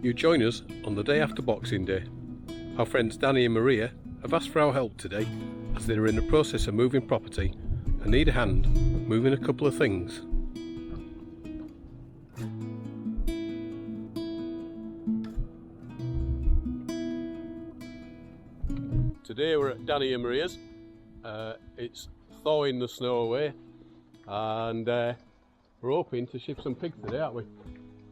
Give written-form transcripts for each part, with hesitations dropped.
You join us on the day after Boxing Day. Our friends Danny and Maria have asked for our help today as they are in the process of moving property and need a hand moving a couple of things. Today we're at Danny and Maria's. It's thawing the snow away and we're hoping to shift some pigs today, aren't we?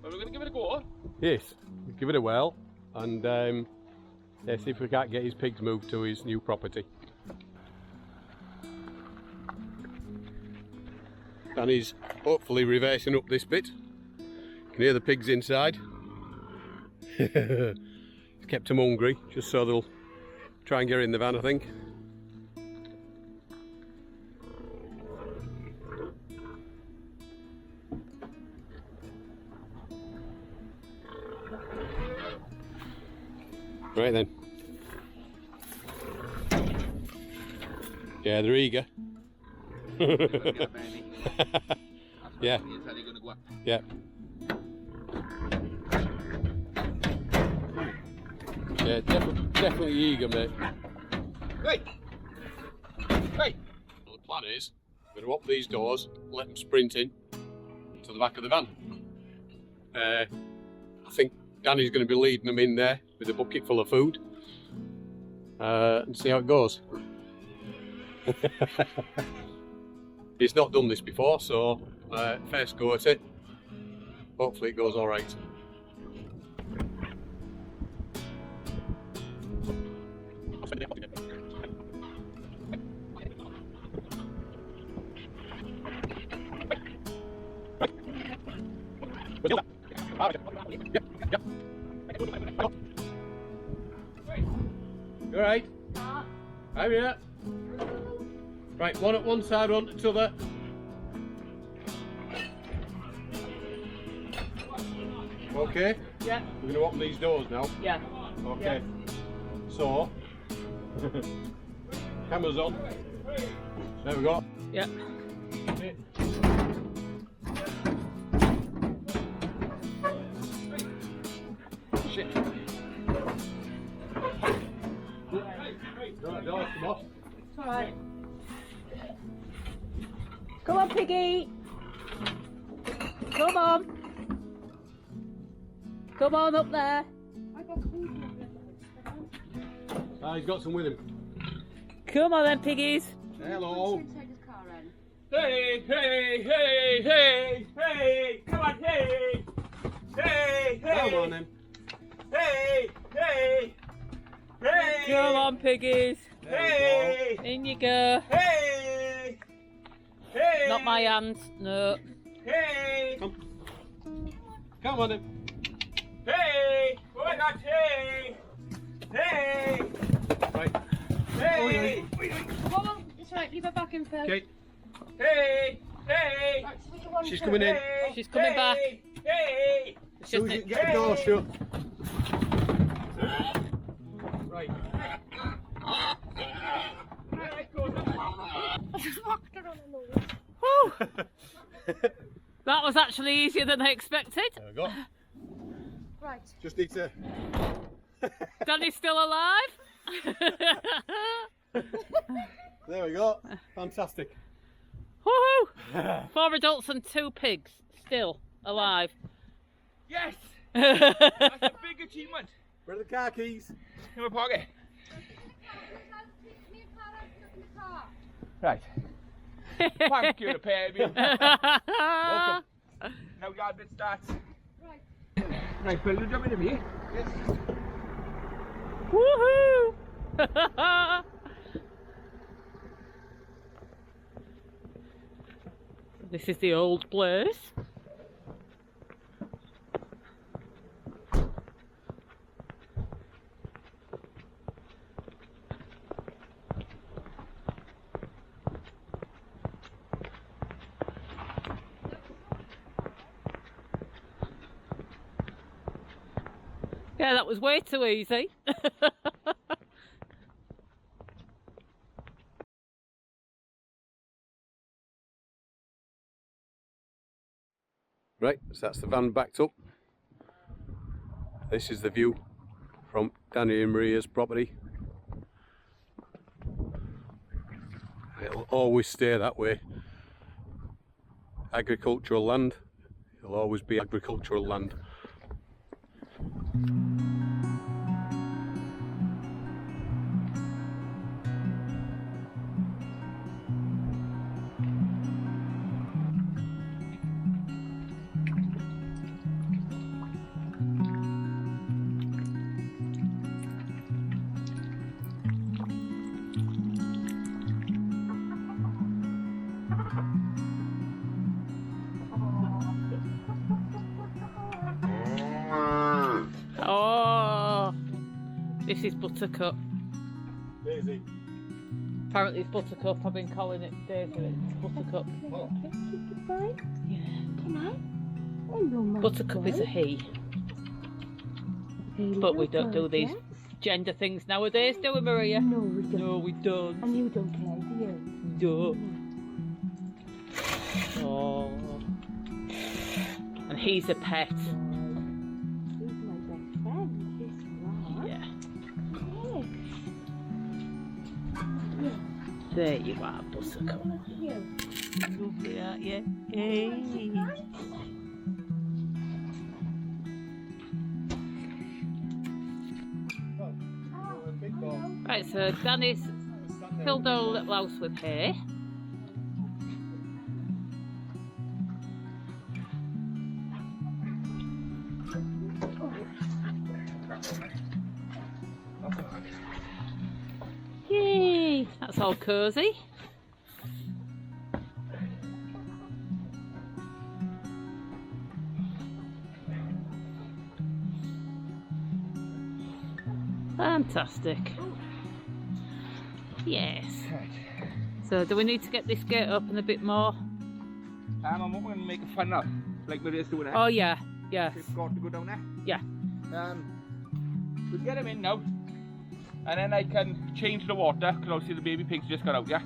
Well, we're going to give it a go. Yes, give it a whirl and yeah, see if we can't get his pigs moved to his new property. Danny's hopefully reversing up this bit. You can hear the pigs inside. He's kept them hungry just so they'll try and get in the van, I think. Right then. Yeah, they're eager. Yeah. Yeah. Yeah, definitely eager, mate. Hey! Hey! Well, the plan is, we're going to open these doors, let them sprint in to the back of the van. I think Danny's going to be leading them in there with a bucket full of food and see how it goes. He's not done this before, so first go at it. Hopefully it goes all right. You alright? I'm here. Right, one at one side, one at the other. Okay? Yeah. We're going to open these doors now. Yeah. Okay. So, cameras on. There we go. Yeah. Okay. Shit. Right, doors, come off. It's alright. Come on, Piggy. Come on. Come on up there. Ah, he's got some with him. Come on then, piggies. Hello. Hey, hey, hey, hey, hey! Come on, hey! Hey, hey! Come on then. Hey, hey! Hey! Come on, piggies. Hey! In you go. Hey! Hey! Not my hands. No. Hey! Come on then. Hey! Oh my God! Hey! Hey! Right. Hey! Come on, it's right, leave her back in first. Okay. Hey! Hey! Right, so we can run She's through. coming in. Hey! She's coming back. Hey! It's So just we a, can get the door shut. Right. Whew. That was actually easier than I expected. There we go. Right. Just need to. Danny's still alive. There we go. Fantastic. Woohoo! 4 adults and 2 pigs still alive. Yes! That's a big achievement. Where are the car keys? In my pocket. Right. Thank you, the baby. Welcome. Now we got a bit starts. Right. Right, Phil, you jump into me. Yes. Woohoo! This is the old place. Yeah, that was way too easy. Right, so that's the van backed up. This is the view from Danny and Maria's property. It'll always stay that way. Agricultural land. It'll always be agricultural land. Oh, this is Buttercup. Daisy. Apparently it's Buttercup. I've been calling it Daisy. It's Buttercup. Oh. Yeah. Come on. Hello, my Buttercup boy. is a he. Hello, But we don't do these gorgeous. gender things nowadays, do we, Maria? No, we don't. No, we don't. And you don't care, do you? No. Oh. And he's a pet. He's my best friend. He's right. Yeah. Yes. There you are, Buttercup. Yes. Lovely, aren't you? Hey. Right, so Danny's filled our little house with hay. Yay! That's all cosy. Fantastic. Yes. Right. So do we need to get this gate open a bit more? I'm going to make a fun now, like Maria's doing there. Oh yeah, yes. We've got to go down there. Yeah. We'll get him in now, and then I can change the water, because obviously the baby pigs just got out, yeah?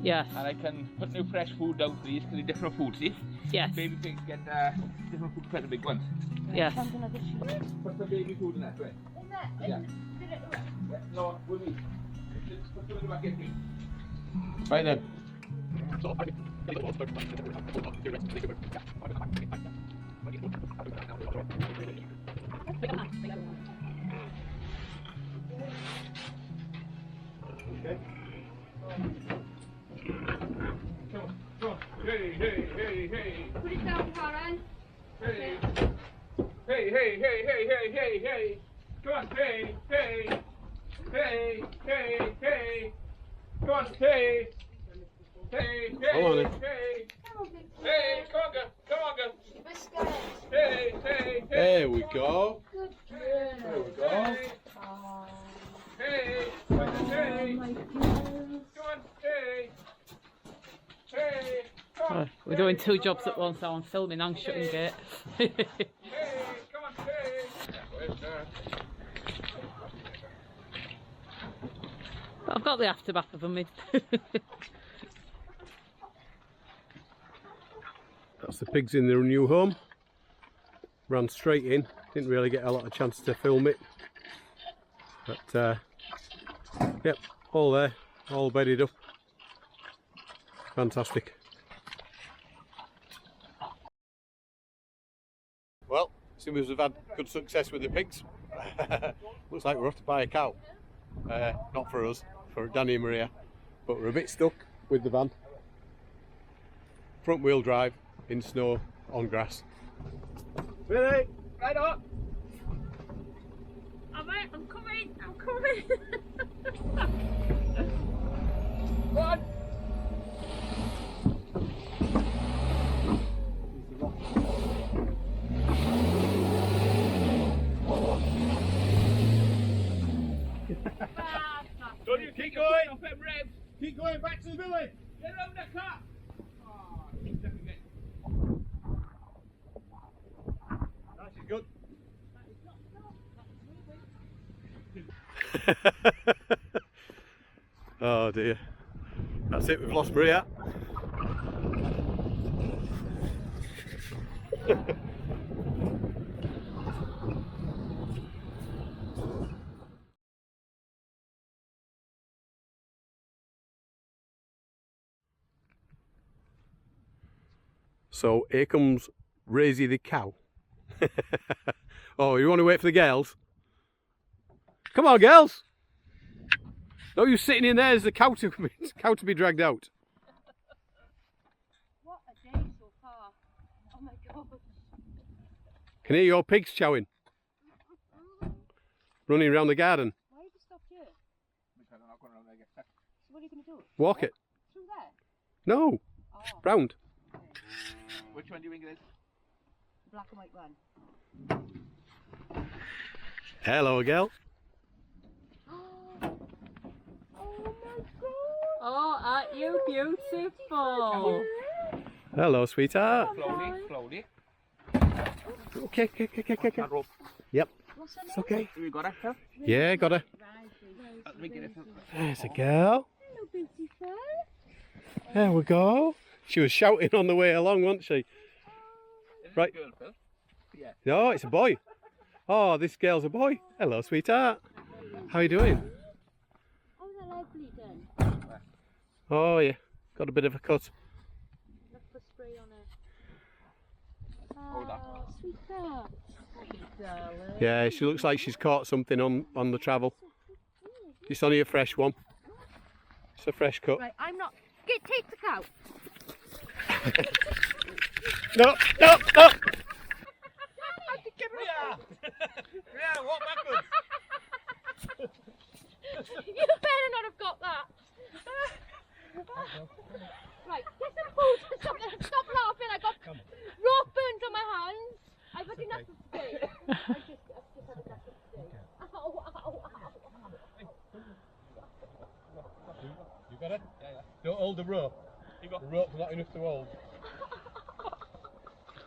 Yes. And I can put new fresh food down for these, because they're different food, see? Yes. Baby pigs get different food for the big ones. Yes. Found another sheep. Put the baby food in that, right? Isn't that? Yeah. Did it? Yeah, no, with me. Just put them in the bucket, please. Right then. Okay. Come on. Hey, hey, hey, hey. Put it down, Karen. Hey. Hey, hey, hey, hey, hey, hey, hey. Come on, hey, hey. Hey, hey, hey. Come on, hey. Hey, hey, Hold on then. hey. Come on, big Hey, come on, girl. Come on, girl. biscuit. Hey, hey, hey. There we go. Good There girl. we go. Hey, Oh, hey. Come on, hey. my girl. Come on, hey. Hey. Come on. We're doing two jobs at once now. I'm filming and shutting gate. Hey, come on, hey. I've got the aftermath of them in. That's the pigs in their new home. Ran straight in. Didn't really get a lot of chance to film it. But yep, all there, all bedded up. Fantastic. Well, seems we've had good success with the pigs. Looks like we're off to buy a cow. Not for us, for Danny and Maria, but we're a bit stuck with the van. Front wheel drive, in snow, on grass. Really? Right up. Alright, I'm coming, I'm coming. Go on. Don't you keep going off them revs. Keep going back to the village. Get around the car. Oh, keep stepping in. That is good. Oh dear. That's it, we've lost Maria. So here comes Raisy the cow. Oh, you want to wait for the girls? Come on, girls! No, you're sitting in there as the cow to be dragged out. What a day so far. Oh my god. Can hear your pigs chowing. Running around the garden. Why have you stopped here? Because I'm not going around there again. So what are you going to do? Walk it. Through there? No, Oh, round. Which one do you think it is? the black and white one. Hello, girl. Oh, aren't you beautiful? Hello, sweetheart. Slowly, slowly. Okay. That rope. Yep, What's her name? it's okay. You got it, sir? Yeah, got her. Make it. There's a girl. Hello, beautiful. There we go. She was shouting on the way along, wasn't she? Right. Girl, Phil. Yeah. No, it's a boy. Oh, this girl's a boy. Hello, sweetheart. How you doing? Oh, they're lovely then. Oh, yeah. Got a bit of a cut. Look for spray on her. Hold that. Oh, sweetheart. Darling. Yeah, she looks like she's caught something on the travel. It's only a fresh one. It's a fresh cut. Right, I'm not. Take the cow. No. Yeah, walk backwards. You better not have got that. Right, get some food. Stop laughing. I got rope burns on my hands. I've had enough of today. I've just had enough of today. Ow. You got it? Yeah. Don't hold the rope. The rope's not enough to hold.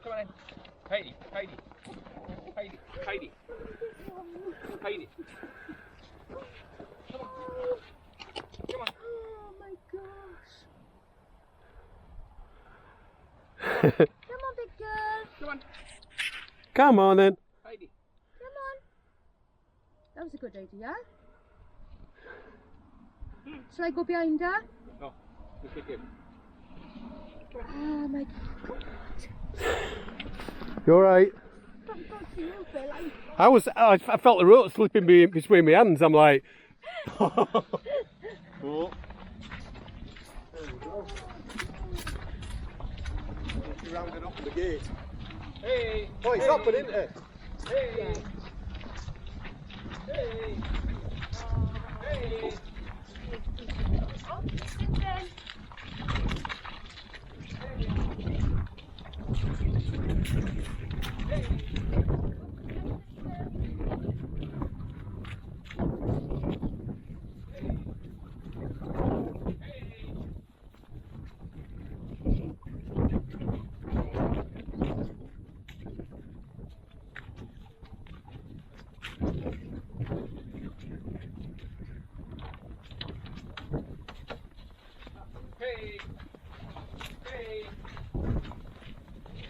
Come on in. Heidi. Come on. Oh my gosh. Come on, big girl. Come on. Come on then. Heidi. Come on. That was a good idea. Shall I go behind her? No. Just take him. Oh my god. You alright? I felt the rope slipping between my hands. I'm like, oh. She rounded up the gate. Hey. Oh, it's open, isn't it? Hey. Hey. Hey. Oh, sit then.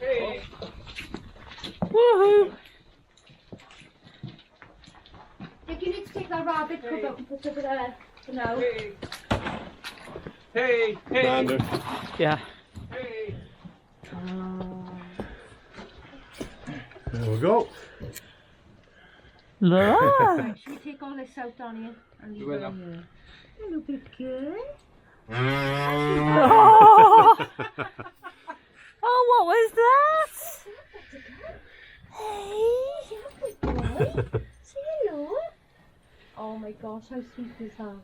Hey. Woohoo! Dick, you need to take that rabbit cover up and put it over there for now. Hey. Commander. Yeah. Hey. There we go. Look! Should we take all this out on you and leave We will it now. here? Hello, big girl. Oh! Oh, what was that? Hey, say hello. Oh my gosh, how sweet is that?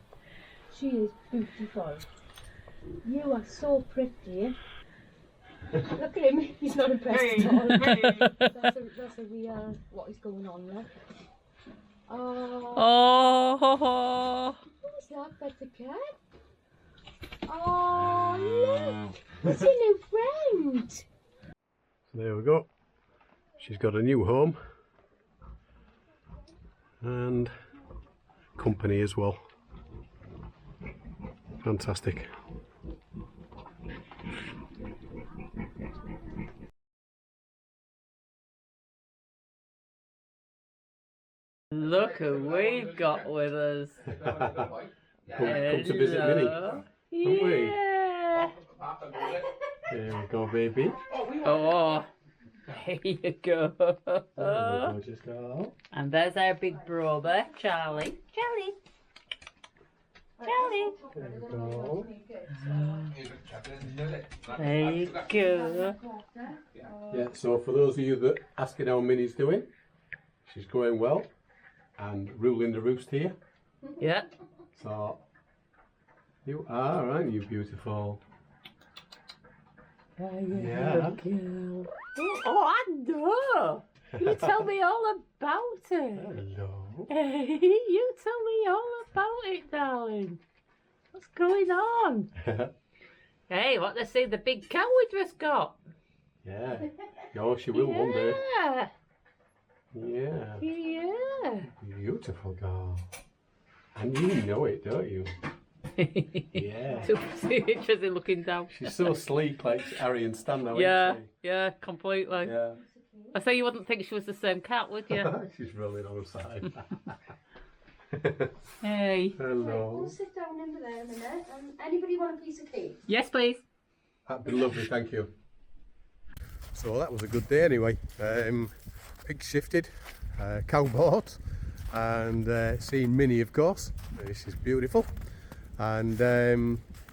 She is beautiful. You are so pretty. Look at him, he's not impressed at all. That's a real, what is going on there. Oh, Oh! who's that? That's a cat? Oh, look, it's a new friend. There we go. She's got a new home and company as well. Fantastic. Look who we've got with us. Come to visit Minnie. we? Yeah. There we go, baby. Oh, there you go. Gorgeous girl. And there's our big brother, Charlie. Charlie. Charlie. There we go. There you go. Yeah, so for those of you that asking how Minnie's doing, she's going well and ruling the roost here. Yeah. So you are, aren't you, beautiful? Yeah. Oh, I know. You tell me all about it. Hello. Hey, you tell me all about it, darling. What's going on? Hey, what they say the big cow we just got? Yeah. Oh, she will one day. Yeah. Yeah. Yeah. Beautiful girl. And you know it, don't you? Yeah. Super interesting looking down. She's so sleek, like Harry and Stan now, Yeah, isn't yeah, completely. she? Yeah. I say you wouldn't think she was the same cat, would you? She's rolling on her side. Hey. Hello. We'll sit down under there a minute. Anybody want a piece of cake? Yes, please. That'd be lovely, thank you. So that was a good day anyway. Pigs shifted, cow bought, and seeing Minnie, of course. This is beautiful. And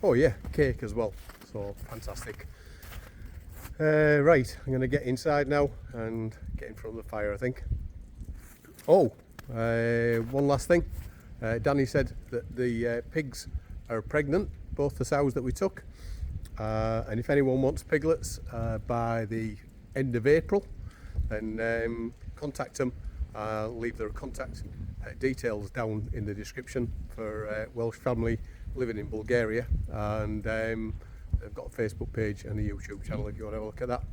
oh yeah, cake as well. So fantastic. Right, I'm going to get inside now and get in front of the fire, I think. Oh, one last thing. Danny said that the pigs are pregnant, both the sows that we took. And if anyone wants piglets by the end of April, then contact them. I'll leave their contact details down in the description for Welsh family living in Bulgaria. And they've got a Facebook page and a YouTube channel if you want to have a look at that.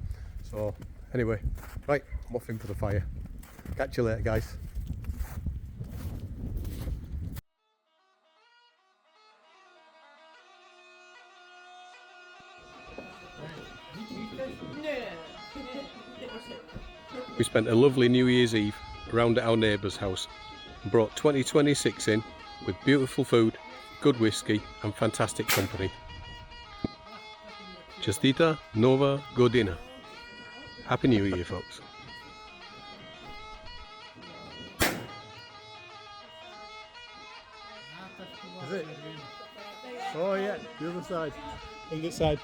So anyway, right, I'm off in for the fire. Catch you later, guys. We spent a lovely New Year's Eve around at our neighbour's house and brought 2026 in with beautiful food, good whiskey and fantastic company. Chestita Nova Godina. Happy New Year, folks. Is it? Oh yeah, the other side. On this side.